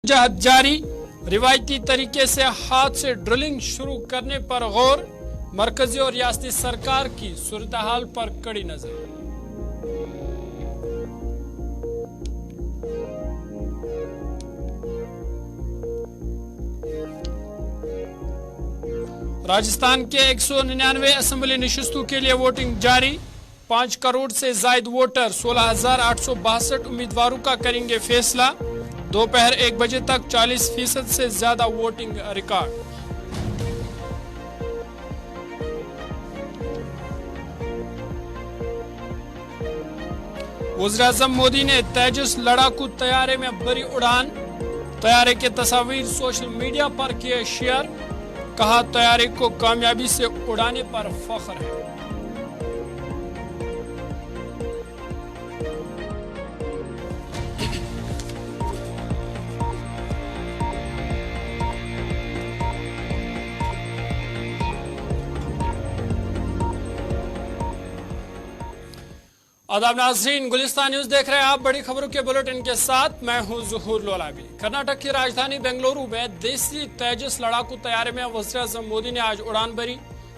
जहद जारी, रिवायती तरीके से हाथ से ड्रिलिंग शुरू करने पर गौर, मरकजी और रियासती सरकार की सूरत-ए-हाल पर कड़ी नजर। राजस्थान के 199 असेंबली नशिस्तों के लिए वोटिंग जारी, 5 करोड़ से जायद वोटर 16,862 उम्मीदवारों का करेंगे फैसला। दोपहर 1 बजे तक 40% से ज्यादा वोटिंग रिकॉर्ड। वज़ीर-ए-आज़म मोदी ने तेजस लड़ाकू तैयारे में भरी उड़ान, तैयारे के तस्वीर सोशल मीडिया पर किए शेयर, कहा तैयारे को कामयाबी से उड़ाने पर फख्र है। आदाब नाज़रीन, गुलिस्तान न्यूज देख रहे हैं आप। बड़ी खबरों के बुलेटिन के साथ मैं हूं ज़ुहूर लोलाबी। कर्नाटक की राजधानी बेंगलुरु में देसी तेजस लड़ाकू तैयारे में वज़ीर-ए-आज़म मोदी ने आज उड़ान भरी।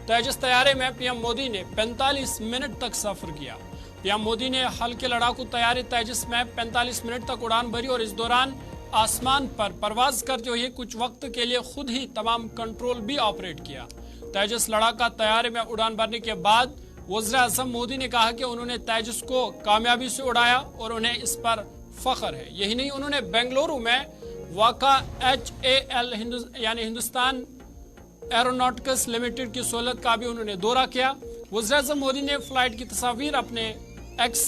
तेजस तैयारे में पीएम मोदी ने 45 मिनट तक सफर किया। पीएम मोदी ने हल्के लड़ाकू तैयारे तेजस में 45 मिनट तक उड़ान भरी और इस दौरान आसमान पर परवाज करते हुए कुछ वक्त के लिए खुद ही तमाम कंट्रोल भी ऑपरेट किया। तेजस लड़ाका तैयारे में उड़ान भरने के बाद वज़ीर-ए-आज़म मोदी ने कहा कि उन्होंने तेजस को कामयाबी से उड़ाया और उन्हें इस पर फख्र है। यही नहीं, उन्होंने बेंगलुरु में वाक़ा HAL यानी हिंदुस्तान एरोनॉटिक्स लिमिटेड की सहूलत का भी उन्होंने दौरा किया। वज़ीर-ए-आज़म मोदी ने फ्लाइट की तस्वीर अपने एक्स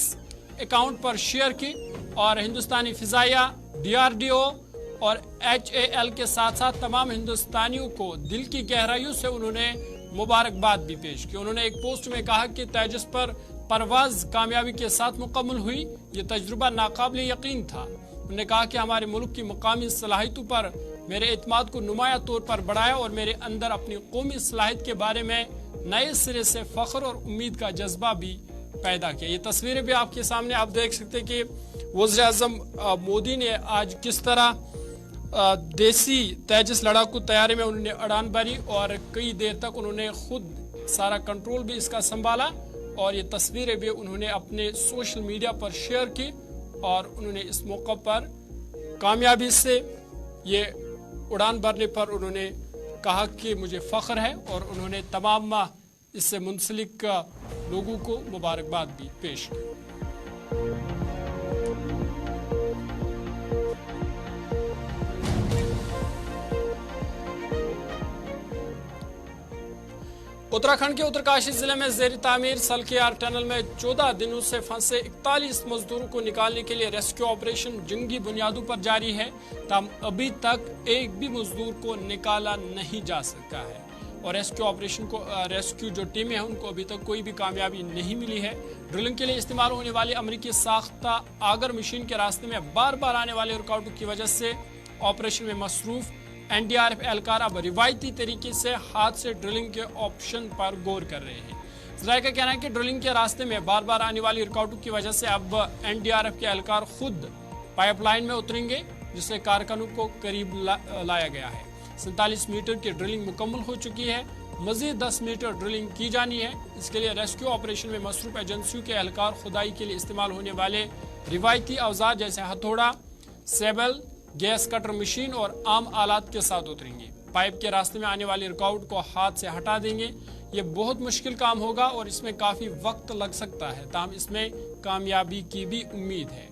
अकाउंट पर शेयर की और हिंदुस्तानी फिजाइया, DRDO और HAL के साथ साथ तमाम हिंदुस्तानियों को दिल की गहराइयों से उन्होंने मुबारकबाद भी पेश की। उन्होंने एक पोस्ट में कहा कि तेजस पर परवाज कामयाबी के साथ मुकम्मल हुई, ये तजुर्बा नाकाबिल यकीन था। उन्होंने कहा कि हमारे मुल्क की मकामी सलाहियतों पर मेरे एतमाद को नुमाया तौर पर बढ़ाया और मेरे अंदर अपनी कौमी सलाहियत के बारे में नए सिरे से फख्र और उम्मीद का जज्बा भी पैदा किया। ये तस्वीरें भी आपके सामने आप देख सकते हैं कि वज़ीर-ए-आज़म मोदी ने आज किस तरह देसी तेजस लड़ाकू तैयारे में उन्होंने उड़ान भरी और कई देर तक उन्होंने खुद सारा कंट्रोल भी इसका संभाला और ये तस्वीरें भी उन्होंने अपने सोशल मीडिया पर शेयर की और उन्होंने इस मौके पर कामयाबी से ये उड़ान भरने पर उन्होंने कहा कि मुझे फख्र है और उन्होंने तमाम इससे मुंसलिक लोगों को मुबारकबाद भी पेश की। उत्तराखंड के उत्तरकाशी जिले में ज़ेरी तामीर सलकियार टनल में 14 दिनों से फंसे 41 मजदूरों को निकालने के लिए रेस्क्यू ऑपरेशन जंगी बुनियादों पर जारी है। तब अभी तक एक भी मजदूर को निकाला नहीं जा सका है और रेस्क्यू जो टीमें हैं उनको अभी तक कोई भी कामयाबी नहीं मिली है। ड्रिलिंग के लिए इस्तेमाल होने वाली अमेरिकी साख्ता आगर मशीन के रास्ते में बार बार आने वाले रुकावटों की वजह से ऑपरेशन में मसरूफ NDRF एहलकार अब रिवायती तरीके से हाथ से ड्रिलिंग के ऑप्शन पर गौर कर रहे हैं। ज़राए का कहना है कि ड्रिलिंग के रास्ते में बार बार आने वाली रुकावटों की वजह से अब NDRF के एहलकार खुद पाइपलाइन में उतरेंगे, जिससे कारखानों को करीब लाया गया है। 47 मीटर की ड्रिलिंग मुकम्मल हो चुकी है, मजीद 10 मीटर ड्रिलिंग की जानी है। इसके लिए रेस्क्यू ऑपरेशन में मसरूफ एजेंसियों के एहलकार खुदाई के लिए इस्तेमाल होने वाले रिवायती औजार जैसे हथौड़ा, सेबल, गैस कटर मशीन और आम आलात के साथ उतरेंगे। पाइप के रास्ते में आने वाली रुकावट को हाथ से हटा देंगे। ये बहुत मुश्किल काम होगा और इसमें काफी वक्त लग सकता है, ताहम इसमें कामयाबी की भी उम्मीद है।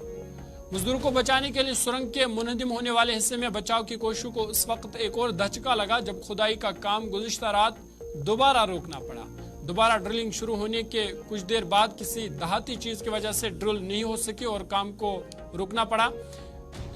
मजदूरों को बचाने के लिए सुरंग के मुनहदिम होने वाले हिस्से में बचाव की कोशिशों को इस वक्त एक और धचका लगा जब खुदाई का काम गुज़िश्ता रात दोबारा रोकना पड़ा। दोबारा ड्रिलिंग शुरू होने के कुछ देर बाद किसी दहाती चीज की वजह से ड्रिल नहीं हो सकी और काम को रोकना पड़ा।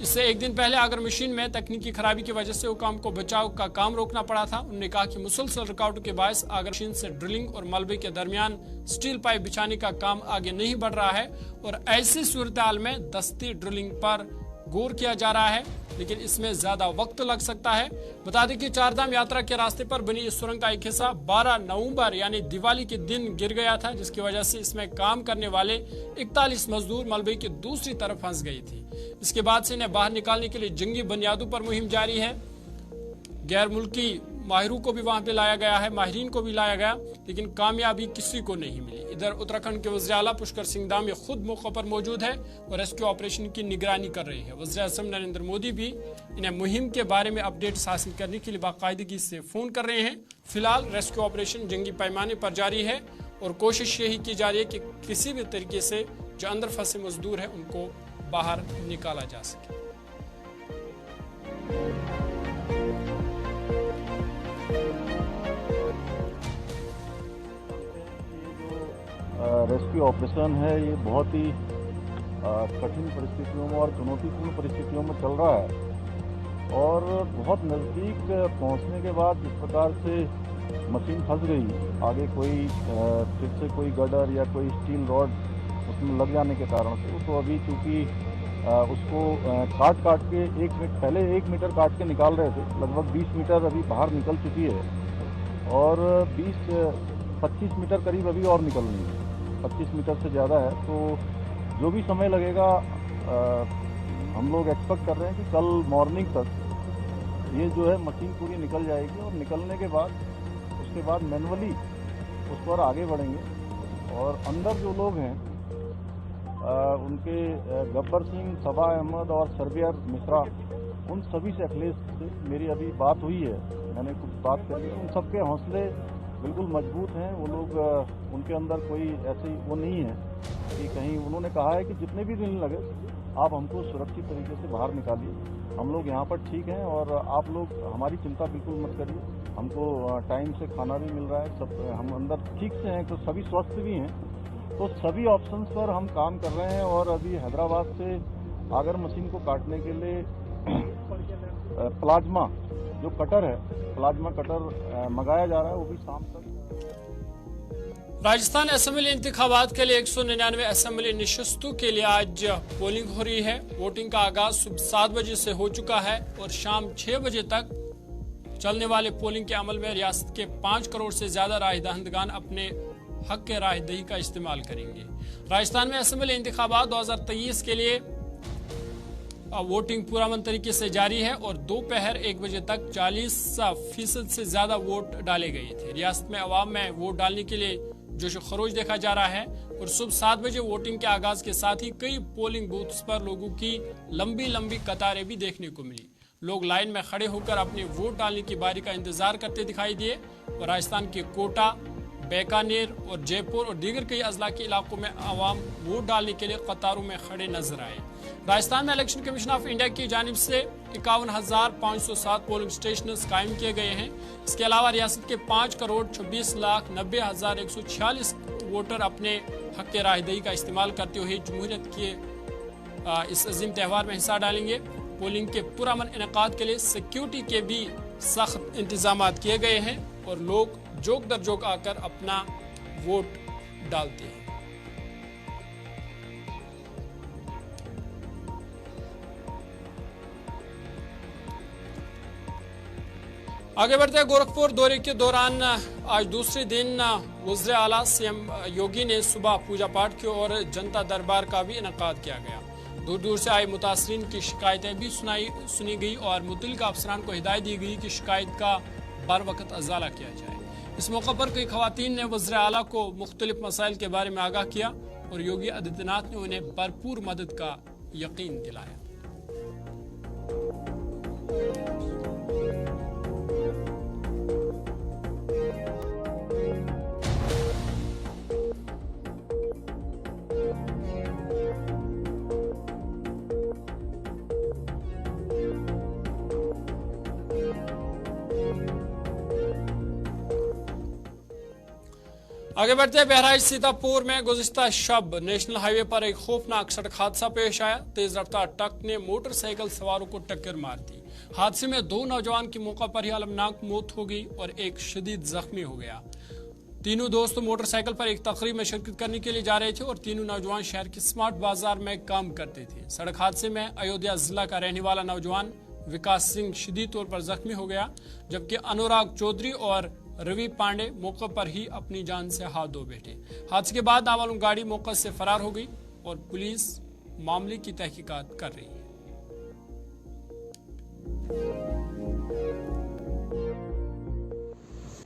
इससे एक दिन पहले आगर मशीन में तकनीकी खराबी की वजह से वो काम को बचाव का काम रोकना पड़ा था। उन्होंने कहा कि मुसलसल रुकावटों के बायस आगर मशीन से ड्रिलिंग और मलबे के दरमियान स्टील पाइप बिछाने का काम आगे नहीं बढ़ रहा है और ऐसी सूरत हाल में दस्ती ड्रिलिंग पर गौर किया जा रहा है, लेकिन इसमें ज्यादा वक्त लग सकता है। बता दें कि चारधाम यात्रा के रास्ते पर बनी इस सुरंग का एक हिस्सा 12 नवंबर यानी दिवाली के दिन गिर गया था, जिसकी वजह से इसमें काम करने वाले 41 मजदूर मलबे की दूसरी तरफ फंस गई थी। इसके बाद से इन्हें बाहर निकालने के लिए जंगी बुनियादों पर मुहिम जारी है। गैर मुल्की माहिरों को भी वहां पे लाया गया है, माहिरीन को भी लाया गया, लेकिन कामयाबी किसी को नहीं मिली। इधर उत्तराखंड के वज़ीर आला पुष्कर सिंह धामी खुद मौके पर मौजूद है और रेस्क्यू ऑपरेशन की निगरानी कर रहे हैं। वज़ीर आज़म नरेंद्र मोदी भी इन्हें मुहिम के बारे में अपडेट्स हासिल करने के लिए बाकायदगी से फोन कर रहे हैं। फिलहाल रेस्क्यू ऑपरेशन जंगी पैमाने पर जारी है और कोशिश यही की जा रही है कि किसी भी तरीके से जो अंदर फंसे मजदूर है उनको बाहर निकाला जा सके। रेस्क्यू ऑपरेशन है, ये बहुत ही कठिन परिस्थितियों में और चुनौतीपूर्ण परिस्थितियों में चल रहा है और बहुत नज़दीक पहुंचने के बाद इस प्रकार से मशीन फंस गई, आगे कोई फिर से कोई गडर या कोई स्टील रॉड उसमें लग जाने के कारण से, तो अभी चूँकि उसको काट के 1 मीटर काट के निकाल रहे थे, लगभग 20 मीटर अभी बाहर निकल चुकी है और 20-25 मीटर करीब अभी और निकल रही है, 25 मीटर से ज़्यादा है। तो जो भी समय लगेगा हम लोग एक्सपेक्ट कर रहे हैं कि कल मॉर्निंग तक ये जो है मशीन पूरी निकल जाएगी और निकलने के बाद उसके बाद मैनुअली उस पर आगे बढ़ेंगे और अंदर जो लोग हैं उनके गब्बर सिंह, सबा अहमद और सरबियर मिश्रा, उन सभी से अखिलेश से मेरी अभी बात हुई है, मैंने कुछ बात करी है। उन सबके हौसले बिल्कुल मजबूत हैं, वो लोग उनके अंदर कोई ऐसी वो नहीं है कि कहीं, उन्होंने कहा है कि जितने भी दिन लगे आप हमको सुरक्षित तरीके से बाहर निकालिए, हम लोग यहाँ पर ठीक हैं और आप लोग हमारी चिंता बिल्कुल मत करिए, हमको टाइम से खाना भी मिल रहा है, सब हम अंदर ठीक से हैं, तो सभी स्वस्थ भी हैं। तो सभी ऑप्शंस पर हम काम कर रहे हैं और अभी हैदराबाद से आगर मशीन को काटने के लिए प्लाज्मा जो कटर है, प्लाज्मा कटर मंगाया जा रहा है, वो भी शाम तक। राजस्थान असेंबली इंतखाबात के लिए 199 असेंबली नशस्तों के लिए आज पोलिंग हो रही है। वोटिंग का आगाज सुबह 7 बजे से हो चुका है और शाम 6 बजे तक चलने वाले पोलिंग के अमल में रियासत के 5 करोड़ से ज्यादा राय दहिंदगान अपने हक के राय दही का इस्तेमाल करेंगे। राजस्थान में असेंबली इंतखाबात 2023 के लिए वोटिंग पुरअमन तरीके से जारी है और दोपहर 1 बजे तक 40% से ज्यादा वोट डाले गए थे। रियासत में अवाम में वोट डालने के लिए जोश खरोश देखा जा रहा है और सुबह 7 बजे वोटिंग के आगाज के साथ ही कई पोलिंग बूथ्स पर लोगों की लंबी कतारें भी देखने को मिली। लोग लाइन में खड़े होकर अपने वोट डालने की बारी का इंतजार करते दिखाई दिए और राजस्थान के कोटा, बीकानेर और जयपुर और दीगर कई अजला के इलाकों में आवाम वोट डालने के लिए कतारों में खड़े नजर आए। राजस्थान में इलेक्शन कमीशन ऑफ इंडिया की जानिब से 51,507 पोलिंग स्टेशन कायम किए गए हैं। इसके अलावा रियासत के 5,26,90,146 वोटर अपने हक के राहदही का इस्तेमाल करते हुए जमहूरियत के इस अजीम त्यौहार में हिस्सा डालेंगे। पोलिंग के पुरअमन इनेकाद के लिए सिक्योरिटी के भी सख्त इंतजाम किए गए हैं और लोग जोक दर जोक आकर अपना वोट डालते हैं। आगे बढ़ते हैं। गोरखपुर दौरे के दौरान आज दूसरे दिन वज़ीर आला सीएम योगी ने सुबह पूजा पाठ की और जनता दरबार का भी इनेकाद किया गया। दूर दूर से आए मुतासरीन की शिकायतें भी सुनी गई और मुतल्लिका अफसरान को हिदायत दी गई कि शिकायत का बर वक्त अजाला किया जाए। इस मौके पर कई खवातीन ने वज़ीर आला को मुख्तलिफ मसाइल के बारे में आगाह किया और योगी आदित्यनाथ ने उन्हें भरपूर मदद का यकीन दिलाया। आगे बढ़ते हैं। बहराइच सीतापुर में गुज़िश्ता शब नेशनल हाईवे पर एक खौफनाक सड़क हादसा पेश आया। तेज रफ्तार ट्रक ने मोटरसाइकिल सवारों को टक्कर मार दी। हादसे में 2 नौजवान की मौके पर ही अलमनाक मौत हो गई और एक शदीद जख्मी हो गया। तीनों दोस्त मोटरसाइकिल पर एक तकरीब में शिरकत करने के लिए जा रहे थे और तीनों नौजवान शहर के स्मार्ट बाजार में काम करते थे। सड़क हादसे में अयोध्या जिला का रहने वाला नौजवान विकास सिंह शदीद तौर पर जख्मी हो गया, जबकि अनुराग चौधरी और रवि पांडे मौके पर ही अपनी जान से हाथ धो बैठे। हादसे के बाद नामालूम गाड़ी मौके से फरार हो गई और पुलिस मामले की तहकीकात कर रही है।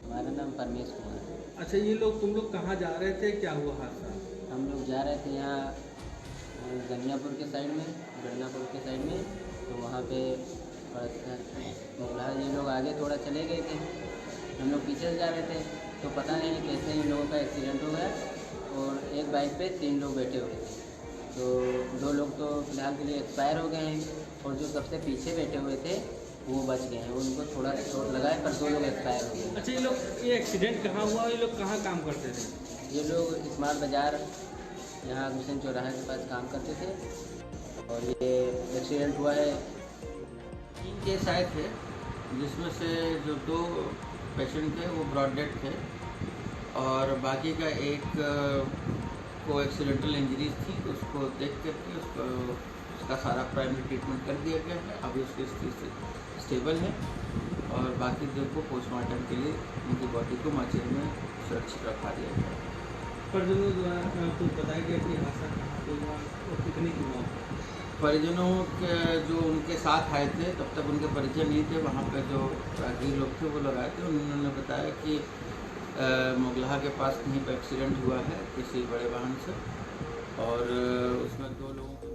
हमारा नाम परमेश कुमार है। अच्छा, ये लोग तुम लोग कहाँ जा रहे थे, क्या हुआ हादसा? हम लोग जा रहे थे यहाँ गनियापुर के साइड में, गन्नापुर के साइड में, तो वहाँ पे मुगला ये लोग आगे थोड़ा चले गए थे, हम लोग पीछे से जा रहे थे, तो पता नहीं कैसे इन लोगों का एक्सीडेंट हो गया और एक बाइक पे 3 लोग बैठे हुए थे। तो 2 लोग तो फिलहाल के लिए एक्सपायर हो गए हैं और जो सबसे पीछे बैठे हुए थे वो बच गए हैं, उनको थोड़ा चोट लगा है पर 2 लोग एक्सपायर हो गए। अच्छा, ये एक्सीडेंट कहाँ हुआ? ये लोग कहाँ काम करते थे? ये लोग स्मार्ट बाज़ार यहाँ हुसैन चौराहे के पास काम करते थे और ये एक्सीडेंट हुआ है। 3 केस आए थे, जिसमें से जो 2 पेशेंट थे वो ब्रॉड डेड थे और बाकी का एक को एक्सीडेंटल इंजरीज थी, उसको देख करके उसका सारा प्राइमरी ट्रीटमेंट कर दिया गया है। अभी उसकी स्थिति स्टेबल है और बाकी 2 को पोस्टमार्टम के लिए उनकी बॉडी को माचेरी में सुरक्षित रखा दिया गया है। परिजनों द्वारा कुछ बताया गया कि हादसा कहाँ पे हुआ और कितने की मौत? परिजनों के जो उनके साथ आए थे तब तक उनके परिचय नहीं थे, वहाँ पे जो राहगीर लोग थे वो लोग आए थे, उन्होंने बताया कि मुगलहा के पास कहीं पर एक्सीडेंट हुआ है किसी बड़े वाहन से और उसमें 2 लोगों को।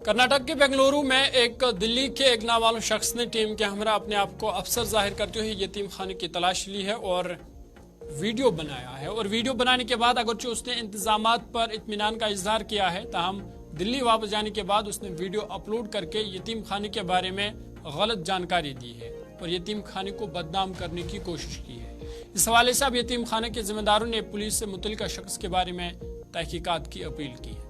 कर्नाटक के बेंगलुरु में एक दिल्ली के एक नामालूम शख्स ने टीम के हमरा अपने आप को अफसर जाहिर करते हुए यतीम खाने की तलाश ली है और वीडियो बनाया है। और वीडियो बनाने के बाद अगरचे उसने इंतजामात पर इत्मीनान का इजहार किया है, ताहम दिल्ली वापस जाने के बाद उसने वीडियो अपलोड करके यतीम खाने के बारे में गलत जानकारी दी है और यतीम खाने को बदनाम करने की कोशिश की है। इस हवाले से अब यतीम खाने के जिम्मेदारों ने पुलिस से मुतल्लिका शख्स के बारे में तहकीकात की अपील की है।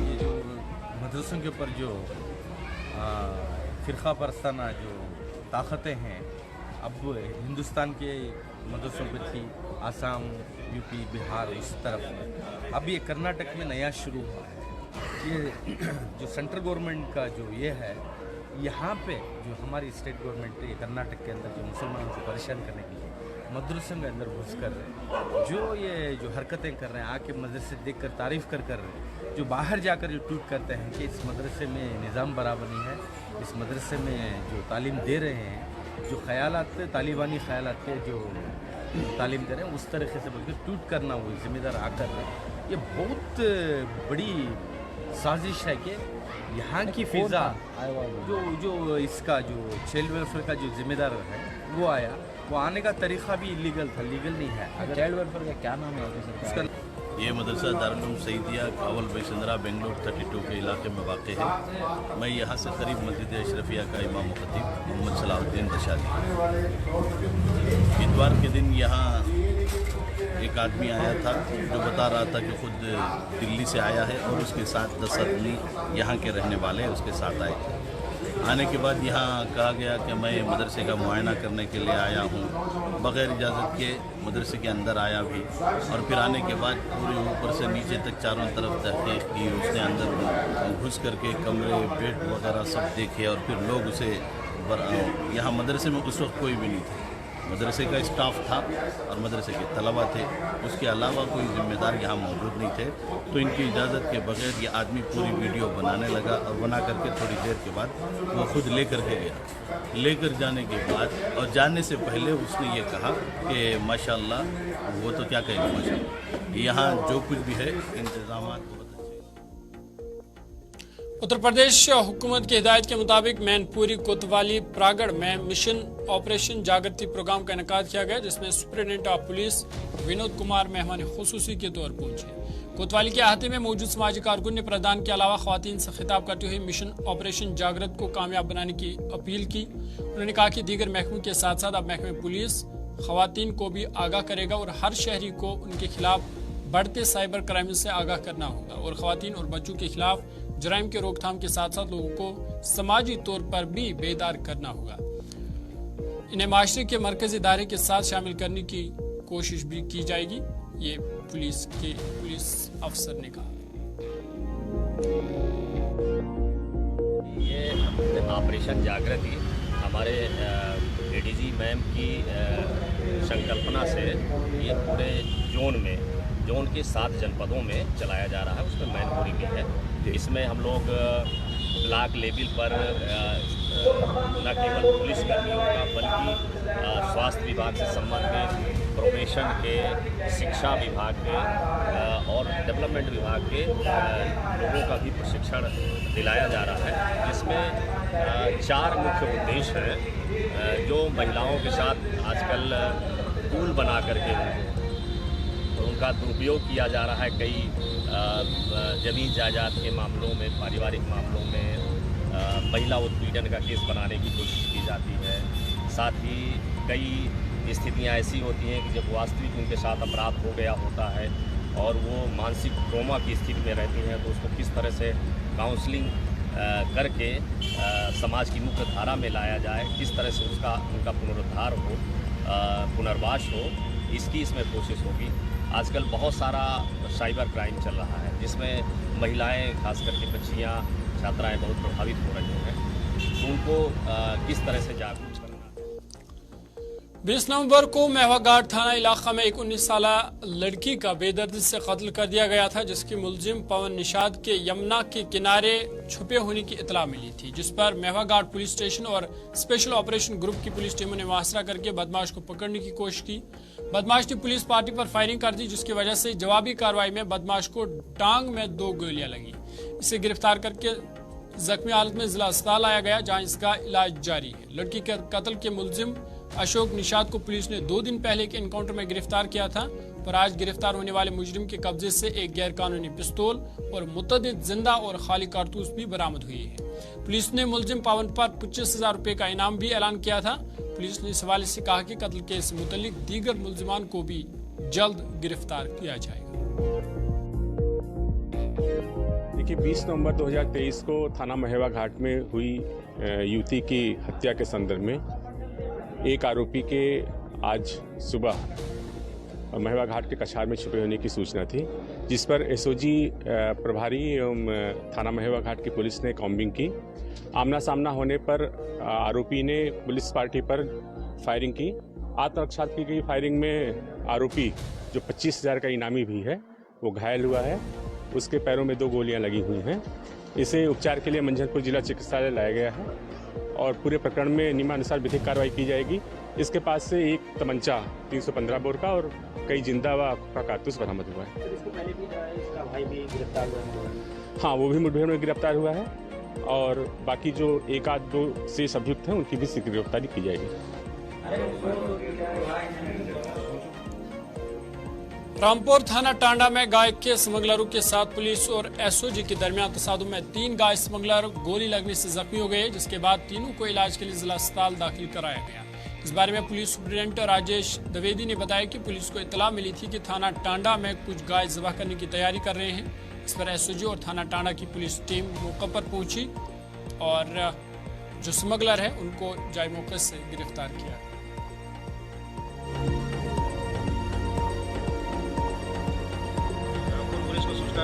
ये जो मदरसों के ऊपर जो फिरका परस्ताना जो ताकतें हैं, अब हिंदुस्तान के मदरसों पे थी, आसाम, यूपी, बिहार, इस तरफ। अब ये कर्नाटक में नया शुरू हुआ है। ये जो सेंट्रल गवर्नमेंट का जो ये है, यहाँ पे जो हमारी स्टेट गवर्नमेंट है, कर्नाटक के अंदर जो मुसलमानों को परेशान करने के लिए मदरसों के अंदर घुस कर जो हरकतें कर रहे हैं, आके मदरसे देख कर तारीफ़ कर रहे हैं, जो बाहर जाकर जो ट्वीट करते हैं कि इस मदरसे में निज़ाम बराबर नहीं है, इस मदरसे में जो तालीम दे रहे हैं, जो ख़यालात तालिबानी ख़यालात के जो तालीम दे रहे हैं, उस तरीके से बल्कि ट्वीट करना वो ज़िम्मेदार आकर ये बहुत बड़ी साजिश है कि यहाँ की फ़िज़ा जो इसका जो चाइल्ड वेलफेयर का जो ज़िम्मेदार है वो आया, वो आने का तरीक़ा भी इलीगल था, लीगल नहीं है। अगर चाइल्ड वेलफेयर का क्या नाम है इसका? ये मदरसा दारुल उलूम सईदिया कावल बैसंद्रा बेंगलोर 32 के इलाके में वाक़ है। मैं यहाँ से करीब मस्जिद अशरफिया का इमाम खतीब मोहम्मद सलाहुद्दीन रशादी। इतवार के दिन यहाँ एक आदमी आया था जो बता रहा था कि खुद दिल्ली से आया है और उसके साथ 10 आदमी यहाँ के रहने वाले उसके साथ आए थे। आने के बाद यहाँ कहा गया कि मैं मदरसे का मुआयना करने के लिए आया हूँ, बग़ैर इजाज़त के मदरसे के अंदर आया भी और फिर आने के बाद पूरे ऊपर से नीचे तक चारों तरफ तहक़ीक़ की। उसने अंदर घुस करके कमरे, बेड वगैरह सब देखे और फिर लोग उसे यहाँ मदरसे में उस वक्त कोई भी नहीं था, मदरसे का स्टाफ था और मदरसे के तलबा थे, उसके अलावा कोई ज़िम्मेदार यहाँ मौजूद नहीं थे। तो इनकी इजाज़त के बगैर ये आदमी पूरी वीडियो बनाने लगा और बना करके थोड़ी देर के बाद वो खुद लेकर के गया। लेकर जाने के बाद और जाने से पहले उसने ये कहा कि माशाअल्लाह, वो तो क्या कहेंगे माशाअल्लाह, यहाँ जो कुछ भी है इंतज़ामात उत्तर प्रदेश हुकूमत की हिदायत के मुताबिक मैनपुरी कोतवाली प्रागड़ में मिशन ऑपरेशन जागृति प्रोग्राम का इनेकाद किया गया, जिसमें superintendent of police Vinod Kumar मेहमान खुसूसी के तौर पहुंचे। कोतवाली के अहाते में मौजूद समाजी कारकुन ने प्रधान के अलावा खवातीन से खिताब करते हुए मिशन ऑपरेशन जागृत को कामयाब बनाने की अपील की। उन्होंने कहा कि दीगर महकमों के साथ साथ अब महकमे पुलिस खवातीन को भी आगाह करेगा और हर शहरी को उनके खिलाफ बढ़ते साइबर क्राइम से आगाह करना होगा और खवातीन और बच्चों के खिलाफ जराइम के रोकथाम के साथ साथ लोगों को समाजी तौर पर भी बेदार करना होगा। इन्हें माशरे के मरकजी इदारे के साथ शामिल करने की कोशिश भी की जाएगी, ये पुलिस अफसर ने कहा। ये ऑपरेशन जागृति हमारे एडीजी मैम की संकल्पना से ये पूरे जोन के 7 जनपदों में चलाया जा रहा है। उसमें मैनपुरी भी है। इसमें हम लोग ब्लॉक लेवल पर न केवल पुलिस कर्मियों का बल्कि स्वास्थ्य विभाग से संबंधित, प्रोबेशन के, शिक्षा विभाग के और डेवलपमेंट विभाग के लोगों का भी प्रशिक्षण दिलाया जा रहा है, जिसमें 4 मुख्य उद्देश्य हैं जो महिलाओं के साथ आजकल टूल बना करके उनका दुरुपयोग किया जा रहा है। कई जमीन जायदाद के मामलों में, पारिवारिक मामलों में महिला उत्पीड़न का केस बनाने की कोशिश की जाती है। साथ ही कई स्थितियां ऐसी होती हैं कि जब वास्तविक उनके साथ अपराध हो गया होता है और वो मानसिक ट्रॉमा की स्थिति में रहती हैं, तो उसको किस तरह से काउंसलिंग करके समाज की मुख्य धारा में लाया जाए, किस तरह से उनका पुनरुद्धार हो, पुनर्वास हो, इसकी इसमें कोशिश होगी। आजकल बहुत सारा साइबर क्राइम चल रहा है जिसमें महिलाएं, खास करके बच्चियां, छात्राएं बहुत प्रभावित हो रही हैं। तो उनको किस तरह से जागरूक करना। 20 नवंबर को मेवाघाट थाना इलाका में एक 19 साल लड़की का बेदर्दी से कत्ल कर दिया गया था, जिसकी मुलजिम पवन निषाद के यमुना के किनारे छुपे होने की इतला मिली थी, जिस पर मेवाघाट पुलिस स्टेशन और स्पेशल ऑपरेशन ग्रुप की पुलिस टीमों ने मुहासरा करके बदमाश को पकड़ने की कोशिश की। बदमाश ने पुलिस पार्टी पर फायरिंग कर दी, जिसकी वजह से जवाबी कार्रवाई में बदमाश को टांग में 2 गोलियां लगी। इसे गिरफ्तार करके जख्मी हालत में जिला अस्पताल लाया गया, जहां इसका इलाज जारी है। लड़की के कत्ल के मुलजिम अशोक निषाद को पुलिस ने 2 दिन पहले के एनकाउंटर में गिरफ्तार किया था, पर आज गिरफ्तार होने वाले मुजरिम के कब्जे से एक गैरकानूनी पिस्तौल और मुतअद्दिद जिंदा और खाली कारतूस भी बरामद हुई है। पुलिस ने मुलजिम पवन पर 25,000 रुपए का इनाम भी ऐलान किया था। पुलिस ने इस हवाले से कहा कि कत्ल केस से मुतल्लिक दीगर मुलजिमान को भी जल्द गिरफ्तार किया जाएगा। देखिए, 20 नवंबर 2023 को थाना महेवाघाट में हुई युवती की हत्या के संदर्भ में एक आरोपी के आज सुबह महेवाघाट के कछार में छुपे होने की सूचना थी, जिस पर एसओजी प्रभारी एवं थाना महेवाघाट की पुलिस ने कॉम्बिंग की। आमना सामना होने पर आरोपी ने पुलिस पार्टी पर फायरिंग की। आत्मरक्षा की गई फायरिंग में आरोपी, जो 25,000 का इनामी भी है, वो घायल हुआ है। उसके पैरों में 2 गोलियां लगी हुई हैं। इसे उपचार के लिए मंझनपुर जिला चिकित्सालय लाया गया है और पूरे प्रकरण में नियमानुसार विधिक कार्रवाई की जाएगी। इसके पास से एक तमंचा 315 बोर का और कई जिंदा व कारतूस बरामद हुआ है। इसके पहले भी इसका भाई भी गिरफ्तार हुआ है। हाँ, वो भी मुठभेड़ में गिरफ्तार हुआ है और बाकी जो 1-2 शेष अभियुक्त हैं उनकी भी शीघ्र गिरफ्तारी की जाएगी। रामपुर थाना टांडा में गाय के स्मगलरों के साथ पुलिस और एसओजी के दरमियान तसादुम में 3 गाय स्मगलर गोली लगने से जख्मी हो गए, जिसके बाद तीनों को इलाज के लिए जिला अस्पताल दाखिल कराया गया। इस बारे में पुलिस सुप्रिंटेंडेंट राजेश द्विवेदी ने बताया कि पुलिस को इतला मिली थी कि थाना टांडा में कुछ गाय ज़बह करने की तैयारी कर रहे हैं। इस पर एसओजी और थाना टांडा की पुलिस टीम मौके पर पहुंची और जो स्मगलर है उनको जाए मौके से गिरफ्तार किया।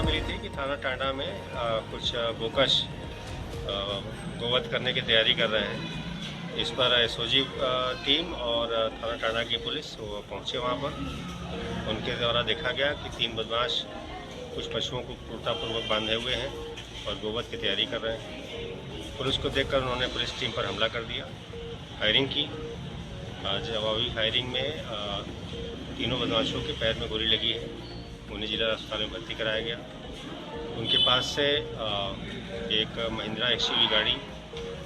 मिली थी कि थाना टांडा में कुछ बोकस गोवध करने की तैयारी कर रहे हैं। इस पर एसओजी टीम और थाना टांडा की पुलिस वो पहुंचे वहां पर। उनके द्वारा देखा गया कि 3 बदमाश कुछ पशुओं को क्रूरतापूर्वक बांधे हुए हैं और गोवध की तैयारी कर रहे हैं। पुलिस को देखकर उन्होंने पुलिस टीम पर हमला कर दिया, फायरिंग की। जवाबी फायरिंग में तीनों बदमाशों के पैर में गोली लगी है। उन्हें जिला अस्पताल में भर्ती कराया गया। उनके पास से एक महिंद्रा एक्सयूवी गाड़ी,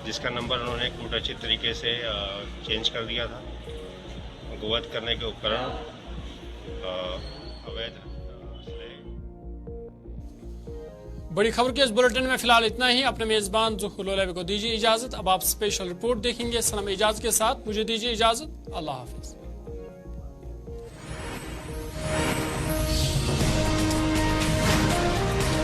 जिसका नंबर उन्होंने कूटरचित तरीके से चेंज कर दिया था, गोवध करने के उपकरण, अवैध। बड़ी खबर के इस बुलेटिन में फिलहाल इतना ही। अपने मेजबान ज़ुहूर लोलाबी को दीजिए इजाजत। अब आप स्पेशल रिपोर्ट देखेंगे सनम एजाज के साथ। मुझे दीजिए इजाजत। अल्लाह हाफिज।